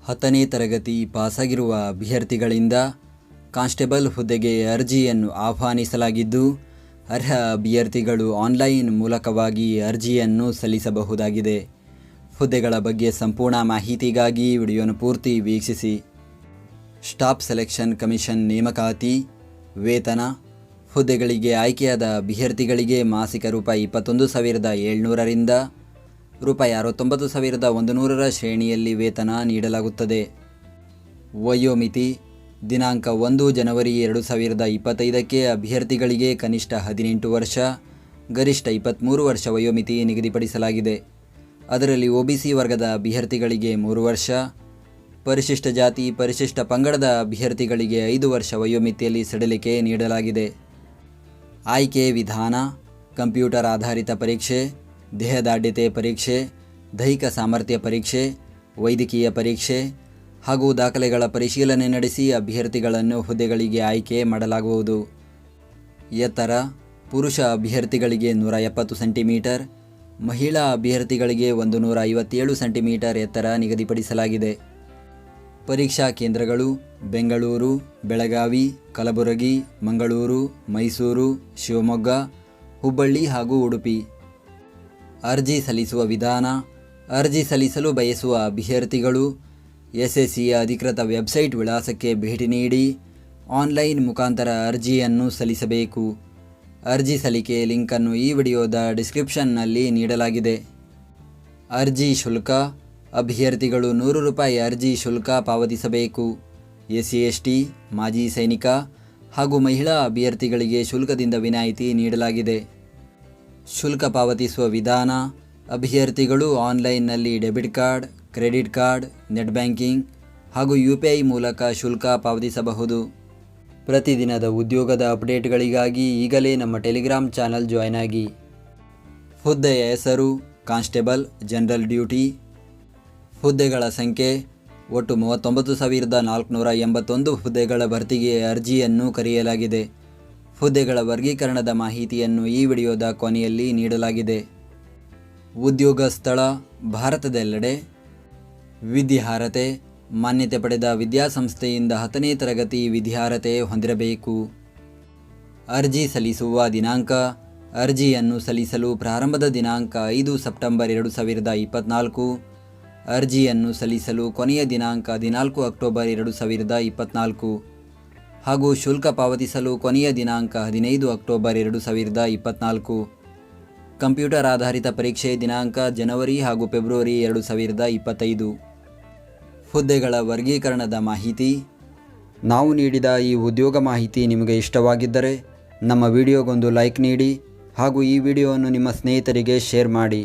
10ನೇ ತರಗತಿ ಪಾಸಾಗಿರುವ ಅಭ್ಯರ್ಥಿಗಳಿಂದ ಕಾನ್ಸ್ಟೇಬಲ್ ಹುದ್ದೆಗೆ ಅರ್ಜಿಯನ್ನು ಆಹ್ವಾನಿಸಲಾಗಿದ್ದು, ಅರ್ಹ ಅಭ್ಯರ್ಥಿಗಳು ಆನ್ಲೈನ್ ಮೂಲಕವಾಗಿ ಅರ್ಜಿಯನ್ನು ಸಲ್ಲಿಸಬಹುದಾಗಿದೆ. ಹುದ್ದೆಗಳ ಬಗ್ಗೆ ಸಂಪೂರ್ಣ ಮಾಹಿತಿಗಾಗಿ ವಿಡಿಯೋನ ಪೂರ್ತಿ ವೀಕ್ಷಿಸಿ. ಸ್ಟಾಫ್ ಸೆಲೆಕ್ಷನ್ ಕಮಿಷನ್ ನೇಮಕಾತಿ ವೇತನ. ಹುದ್ದೆಗಳಿಗೆ ಆಯ್ಕೆಯಾದ ಅಭ್ಯರ್ಥಿಗಳಿಗೆ ಮಾಸಿಕ ರೂಪಾಯಿ 21,700ರಿಂದ ರೂಪಾಯಿ 69,100 ಶ್ರೇಣಿಯಲ್ಲಿ ವೇತನ ನೀಡಲಾಗುತ್ತದೆ. ವಯೋಮಿತಿ ದಿನಾಂಕ 1 ಜನವರಿ 2025ಕ್ಕೆ ಅಭ್ಯರ್ಥಿಗಳಿಗೆ ಕನಿಷ್ಠ 18 ವರ್ಷ, ಗರಿಷ್ಠ 23 ವರ್ಷ ವಯೋಮಿತಿ ನಿಗದಿಪಡಿಸಲಾಗಿದೆ. ಅದರಲ್ಲಿ OBC ವರ್ಗದ ಅಭ್ಯರ್ಥಿಗಳಿಗೆ 3 ವರ್ಷ, ಪರಿಶಿಷ್ಟ ಜಾತಿ ಪರಿಶಿಷ್ಟ ಪಂಗಡದ ಅಭ್ಯರ್ಥಿಗಳಿಗೆ 5 ವರ್ಷ ವಯೋಮಿತಿಯಲ್ಲಿ ಸಡಿಲಿಕೆ ನೀಡಲಾಗಿದೆ. ಆಯ್ಕೆ ವಿಧಾನ: ಕಂಪ್ಯೂಟರ್ ಆಧಾರಿತ ಪರೀಕ್ಷೆ, ದೇಹದಾಢ್ಯತೆ ಪರೀಕ್ಷೆ, ದೈಹಿಕ ಸಾಮರ್ಥ್ಯ ಪರೀಕ್ಷೆ, ವೈದ್ಯಕೀಯ ಪರೀಕ್ಷೆ ಹಾಗೂ ದಾಖಲೆಗಳ ಪರಿಶೀಲನೆ ನಡೆಸಿ ಅಭ್ಯರ್ಥಿಗಳನ್ನು ಹುದ್ದೆಗಳಿಗೆ ಆಯ್ಕೆ ಮಾಡಲಾಗುವುದು. ಎತ್ತರ: ಪುರುಷ ಅಭ್ಯರ್ಥಿಗಳಿಗೆ 170 ಸೆಂಟಿಮೀಟರ್, ಮಹಿಳಾ ಅಭ್ಯರ್ಥಿಗಳಿಗೆ 157 ಸೆಂಟಿಮೀಟರ್ ಎತ್ತರ ನಿಗದಿಪಡಿಸಲಾಗಿದೆ. ಪರೀಕ್ಷಾ ಕೇಂದ್ರಗಳು: ಬೆಂಗಳೂರು, ಬೆಳಗಾವಿ, ಕಲಬುರಗಿ, ಮಂಗಳೂರು, ಮೈಸೂರು, ಶಿವಮೊಗ್ಗ, ಹುಬ್ಬಳ್ಳಿ ಹಾಗೂ ಉಡುಪಿ. ಅರ್ಜಿ ಸಲ್ಲಿಸುವ ವಿಧಾನ: ಅರ್ಜಿ ಸಲ್ಲಿಸಲು ಬಯಸುವ ಅಭ್ಯರ್ಥಿಗಳು SSCಯ ಅಧಿಕೃತ ವೆಬ್ಸೈಟ್ ವಿಳಾಸಕ್ಕೆ ಭೇಟಿ ನೀಡಿ ಆನ್ಲೈನ್ ಮುಖಾಂತರ ಅರ್ಜಿಯನ್ನು ಸಲ್ಲಿಸಬೇಕು. ಅರ್ಜಿ ಸಲ್ಲಿಕೆ ಲಿಂಕನ್ನು ಈ ವಿಡಿಯೋದ ಡಿಸ್ಕ್ರಿಪ್ಷನ್ನಲ್ಲಿ ನೀಡಲಾಗಿದೆ. ಅರ್ಜಿ ಶುಲ್ಕ: ಅಭ್ಯರ್ಥಿಗಳು 100 ರೂಪಾಯಿ ಅರ್ಜಿ ಶುಲ್ಕ ಪಾವತಿಸಬೇಕು. SC/ST, ಮಾಜಿ ಸೈನಿಕ ಹಾಗೂ ಮಹಿಳಾ ಅಭ್ಯರ್ಥಿಗಳಿಗೆ ಶುಲ್ಕದಿಂದ ವಿನಾಯಿತಿ ನೀಡಲಾಗಿದೆ. ಶುಲ್ಕ ಪಾವತಿಸುವ ವಿಧಾನ: ಅಭ್ಯರ್ಥಿಗಳು ಆನ್ಲೈನ್ನಲ್ಲಿ debit card, credit card, net banking ಹಾಗೂ UPI ಮೂಲಕ ಶುಲ್ಕ ಪಾವತಿಸಬಹುದು. ಪ್ರತಿದಿನದ ಉದ್ಯೋಗದ ಅಪ್ಡೇಟ್ಗಳಿಗಾಗಿ ಈಗಲೇ ನಮ್ಮ ಟೆಲಿಗ್ರಾಮ್ ಚಾನಲ್ ಜಾಯ್ನ್ ಆಗಿ. ಹುದ್ದೆಯ ಹೆಸರು: ಕಾನ್ಸ್ಟೇಬಲ್ ಜನರಲ್ ಡ್ಯೂಟಿ. ಹುದ್ದೆಗಳ ಸಂಖ್ಯೆ: ಒಟ್ಟು 39,481 ಹುದ್ದೆಗಳ ಭರ್ತಿಗೆ ಅರ್ಜಿಯನ್ನು ಕರೆಯಲಾಗಿದೆ. ಹುದ್ದೆಗಳ ವರ್ಗೀಕರಣದ ಮಾಹಿತಿಯನ್ನು ಈ ವಿಡಿಯೋದ ಕೊನೆಯಲ್ಲಿ ನೀಡಲಾಗಿದೆ. ಉದ್ಯೋಗ ಸ್ಥಳ: ಭಾರತದೆಲ್ಲೆಡೆ. ವಿದ್ಯಾರ್ಹತೆ: ಮಾನ್ಯತೆ ಪಡೆದ ವಿದ್ಯಾಸಂಸ್ಥೆಯಿಂದ 10ನೇ ತರಗತಿ ವಿದ್ಯಾರ್ಹತೆ ಹೊಂದಿರಬೇಕು. ಅರ್ಜಿ ಸಲ್ಲಿಸುವ ದಿನಾಂಕ: ಅರ್ಜಿಯನ್ನು ಸಲ್ಲಿಸಲು ಪ್ರಾರಂಭದ ದಿನಾಂಕ 5 ಸೆಪ್ಟೆಂಬರ್ 2024. ಅರ್ಜಿಯನ್ನು ಸಲ್ಲಿಸಲು ಕೊನೆಯ ದಿನಾಂಕ 14 ಅಕ್ಟೋಬರ್ 2024 ಹಾಗೂ ಶುಲ್ಕ ಪಾವತಿಸಲು ಕೊನೆಯ ದಿನಾಂಕ 15 ಅಕ್ಟೋಬರ್ 2024. ಕಂಪ್ಯೂಟರ್ ಆಧಾರಿತ ಪರೀಕ್ಷೆ ದಿನಾಂಕ ಜನವರಿ ಹಾಗೂ ಫೆಬ್ರವರಿ 2025. ಹುದ್ದೆಗಳ ವರ್ಗೀಕರಣದ ಮಾಹಿತಿ. ನಾವು ನೀಡಿದ ಈ ಉದ್ಯೋಗ ಮಾಹಿತಿ ನಿಮಗೆ ಇಷ್ಟವಾಗಿದ್ದರೆ ನಮ್ಮ ವಿಡಿಯೋಗೊಂದು ಲೈಕ್ ನೀಡಿ ಹಾಗೂ ಈ ವಿಡಿಯೋವನ್ನು ನಿಮ್ಮ ಸ್ನೇಹಿತರಿಗೆ ಶೇರ್ ಮಾಡಿ.